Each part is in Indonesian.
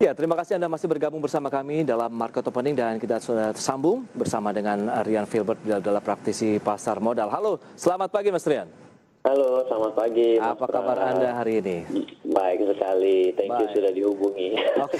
Ya, terima kasih Anda masih bergabung bersama kami dalam Market Opening dan kita sudah tersambung bersama dengan Rian Filbert adalah praktisi pasar modal. Halo, selamat pagi Mas Rian. Halo, selamat pagi Mas Apa kabar Pram. Anda hari ini? Baik sekali, thank you Baik. sudah dihubungi. Oke,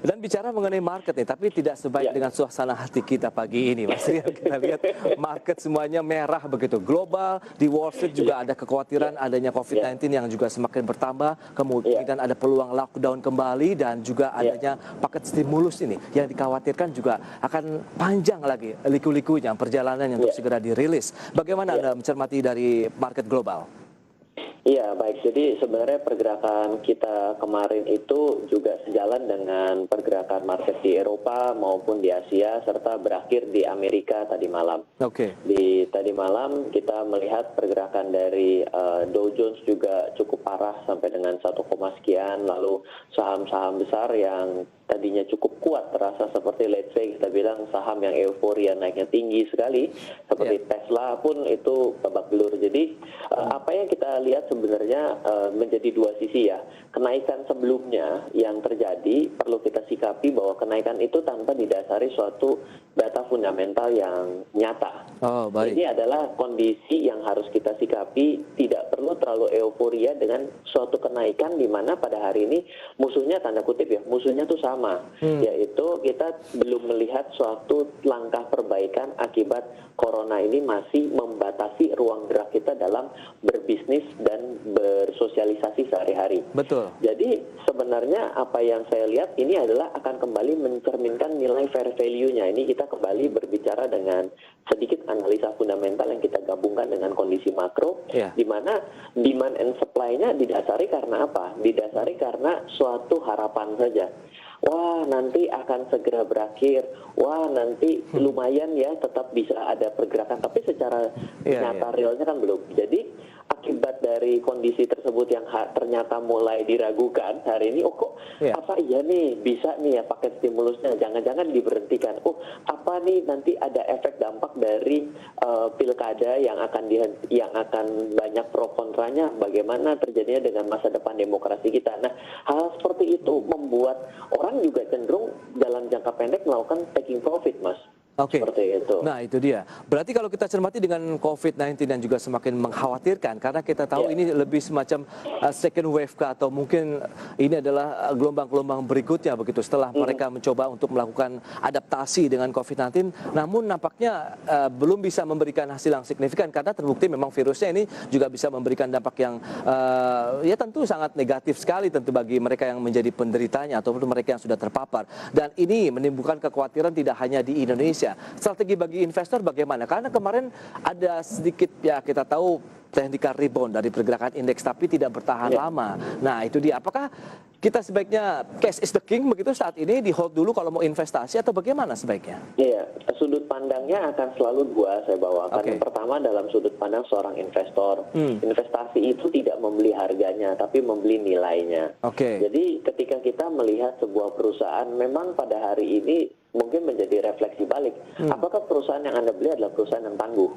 dan bicara mengenai market nih, tapi tidak sebaik Ya, dengan suasana hati kita pagi ini, Mas Rian. Kita lihat market semuanya merah begitu. Global, di Wall Street ya, juga ada ya, kekhawatiran adanya ya, COVID-19 yang juga semakin bertambah. ya, Kemungkinan ada peluang lockdown kembali dan juga ya, adanya paket stimulus ini yang dikhawatirkan juga akan panjang lagi liku-likunya perjalanannya untuk ya, segera dirilis. Bagaimana ya. Anda mencermati dari market global? Iya, baik. Jadi sebenarnya pergerakan kita kemarin itu juga sejalan dengan pergerakan market di Eropa maupun di Asia serta berakhir di Amerika tadi malam. Oke, Di tadi malam kita melihat pergerakan dari Dow Jones juga cukup parah sampai dengan 1, sekian, lalu saham-saham besar yang tadinya cukup kuat terasa seperti let's say kita bilang saham yang euforia naiknya tinggi sekali ya. seperti Tesla pun itu babak belur. Jadi apa yang kita lihat sebenarnya menjadi dua sisi ya. Kenaikan sebelumnya yang terjadi perlu kita sikapi bahwa kenaikan itu tanpa didasari suatu data fundamental yang nyata. Oh, baik. Ini adalah kondisi yang harus kita sikapi, tidak perlu terlalu euforia dengan suatu kenaikan di mana pada hari ini musuhnya tanda kutip ya, musuhnya tuh sama, yaitu kita belum melihat suatu langkah perbaikan akibat corona ini masih membatasi ruang gerak kita dalam berbisnis dan bersosialisasi sehari-hari. Betul. Jadi sebenarnya apa yang saya lihat ini adalah akan kembali mencerminkan nilai fair value-nya. Ini kita kembali berbicara dengan sedikit analisa fundamental yang kita gabungkan dengan kondisi makro, Ya. di mana demand and supply-nya didasari karena apa? Didasari karena suatu harapan saja. Wah, nanti akan segera berakhir. Wah, nanti lumayan ya tetap bisa ada pergerakan. Tapi secara Iya, nyata iya. realnya kan belum. Jadi akibat dari kondisi tersebut yang ternyata mulai diragukan hari ini, oh kok Iya. apa iya nih bisa nih ya paket stimulusnya, jangan-jangan diberhentikan. Oh apa nih nanti ada efek dampak dari pilkada yang akan banyak pro kontranya, bagaimana terjadinya dengan masa depan demokrasi kita. Nah hal seperti itu membuat orang juga cenderung dalam jangka pendek melakukan taking profit, Mas. Oke. Seperti itu. Nah, itu dia. Berarti kalau kita cermati dengan COVID-19 dan juga semakin mengkhawatirkan karena kita tahu Ya. ini lebih semacam second wave kah atau mungkin ini adalah gelombang-gelombang berikutnya begitu setelah mereka mencoba untuk melakukan adaptasi dengan COVID-19 namun nampaknya belum bisa memberikan hasil yang signifikan karena terbukti memang virusnya ini juga bisa memberikan dampak yang ya tentu sangat negatif sekali tentu bagi mereka yang menjadi penderitanya ataupun mereka yang sudah terpapar. Dan ini menimbulkan kekhawatiran tidak hanya di Indonesia. Strategi bagi investor bagaimana? Karena kemarin ada sedikit ya kita tahu technical rebound dari pergerakan indeks tapi tidak bertahan lama. Nah itu dia. Apakah kita sebaiknya cash is the king begitu saat ini di hold dulu kalau mau investasi atau bagaimana sebaiknya? Iya, sudut pandangnya akan selalu dua saya bawakan. Oke. Yang pertama dalam sudut pandang seorang investor. Investasi itu tidak membeli harganya, tapi membeli nilainya. Oke. Jadi ketika kita melihat sebuah perusahaan, memang pada hari ini mungkin menjadi refleksi balik. Apakah perusahaan yang Anda beli adalah perusahaan yang tangguh?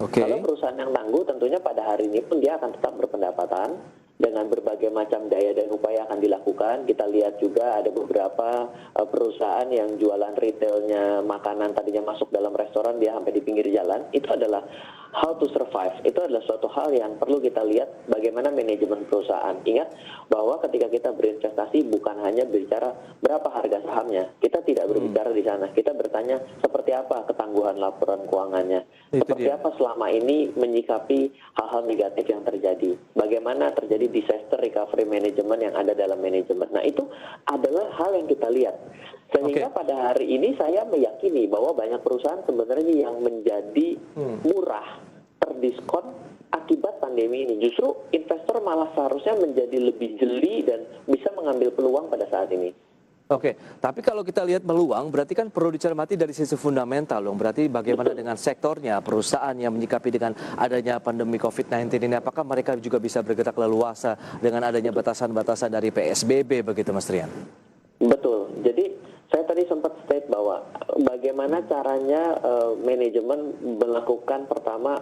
Oke. Kalau perusahaan yang tangguh tentunya pada hari ini pun dia akan tetap berpendapatan dengan berbagai macam daya dan upaya akan dilakukan. Kita lihat juga ada beberapa perusahaan yang jualan retailnya makanan tadinya masuk dalam restoran dia sampai di pinggir jalan. Itu adalah how to survive. Itu adalah suatu hal yang perlu kita lihat bagaimana manajemen perusahaan. Ingat bahwa ketika kita berinvestasi bukan hanya berbicara berapa harga sahamnya. Kita tidak berbicara di sana. Kita bertanya seperti apa ketangguhan laporan keuangannya. Itu Seperti dia. apa selama ini menyikapi hal-hal negatif yang terjadi. Bagaimana terjadi disaster recovery management yang ada dalam manajemen. Nah itu adalah hal yang kita lihat. Sehingga pada hari ini saya meyakini bahwa banyak perusahaan sebenarnya yang menjadi murah, terdiskon akibat pandemi ini. Justru investor malah seharusnya menjadi lebih jeli dan bisa mengambil peluang pada saat ini. Oke, tapi kalau kita lihat peluang, berarti kan perlu dicermati dari sisi fundamental dong. Berarti bagaimana dengan sektornya, perusahaan yang menyikapi dengan adanya pandemi COVID-19 ini, apakah mereka juga bisa bergerak leluasa dengan adanya batasan-batasan dari PSBB begitu Mas Rian? Betul. Jadi saya tadi sempat state bahwa bagaimana caranya manajemen melakukan pertama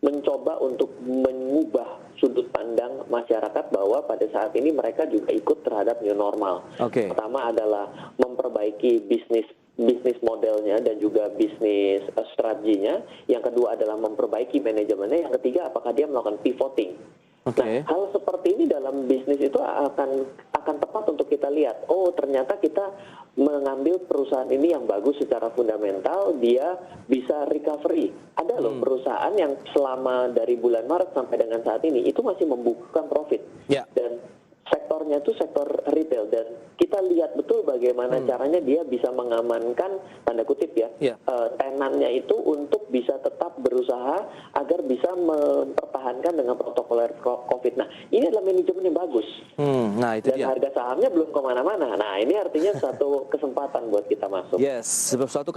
mencoba untuk mengubah sudut pandang masyarakat bahwa pada saat ini mereka juga ikut terhadap new normal. Oke. Pertama adalah memperbaiki bisnis modelnya dan juga bisnis strateginya. Yang kedua adalah memperbaiki manajemennya. Yang ketiga, apakah dia melakukan pivoting. Oke. Nah, hal seperti ini dalam bisnis itu akan tepat untuk kita lihat. Oh, ternyata kita mengambil perusahaan ini yang bagus secara fundamental, dia bisa recovery. Ada loh perusahaan yang selama dari bulan Maret sampai dengan saat ini itu masih membukukan profit. Ya. Dan sektornya itu sektor retail, dan kita lihat betul bagaimana caranya dia bisa mengamankan, tanda kutip ya, Ya. tenannya itu untuk bisa tetap berusaha agar bisa mempertahankan dengan protokol COVID. Nah, ini adalah manajemen yang bagus. Nah, itu Dan dia. harga sahamnya belum kemana-mana. Nah, ini artinya satu kesempatan buat kita masuk. Yes, suatu